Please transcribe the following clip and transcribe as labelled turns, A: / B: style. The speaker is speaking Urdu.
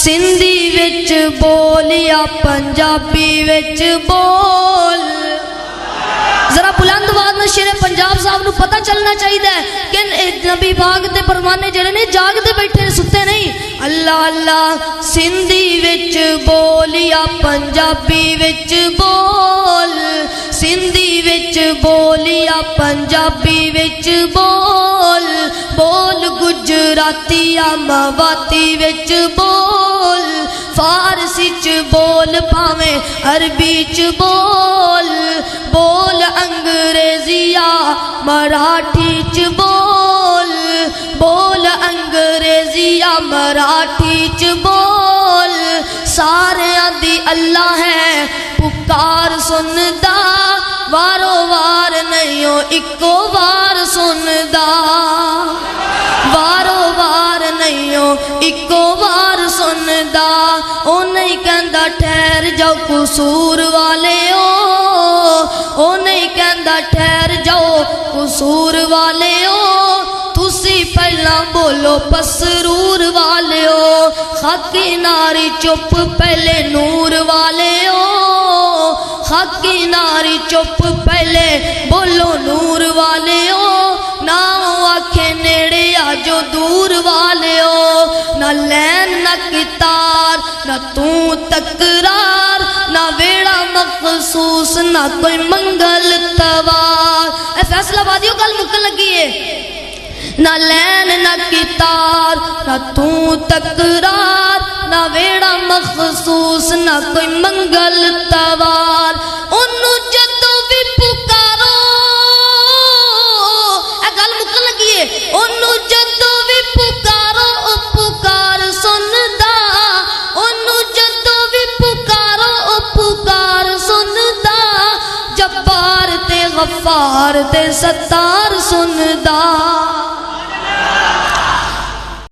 A: سندھی وچ بول یا پنجابی وچ بول. ذرا بلند آواز نال شیر پنجاب صاحب نو پتہ چلنا چاہیے کہ نبی پاک دے پروانے جڑے نے جاگدے بیٹھے ستے نہیں. اللہ اللہ سندھی وچ بول یا پنجابی وچ بول, سندھی وچ بول یا پنجابی وچ بول, بول گجراتی یا مواتی وچ بول, فارسی چ بول پاویں عربی چ بول, بول انگریزی یا مراٹھی چ بول, بول انگریزی یا مراٹھی چ بول. سارے دی اللہ ہے پکار سندا, وارو وار نہیں ہو اکو وار سندا, وارو وار نہیں ہو اکو وار سندا. او نہیں کہندا ٹھہر جاؤ قصور والے او نہیں کہندا ٹھہر جاؤ قصور والے تسی پہلا بولو پسرور والے خاکی ناری چپ پہلے نور والے خاکی ناری چپ پہلے بولو نور والے نہ آنکھیں نیڑے آجو دور والے نہ لین نہ کتار نہ تو تکرار نہ ویڑا مخصوص نہ کوئی منگل توار. اے فیصلہ بادیوں کل مکل لگی ہے. نہ لین نہ کتار نہ تو تکرار نہ ویڑا مخصوص نہ کوئی منگل توار. انہوں جدو بھی پکارو, اے گل مکل لگی ہے, انہوں جدو بھی پکارو او پکار سندا, انہوں جدو بھی پکارو او پکار سندا, جبار تے غفار تے ستار سندا.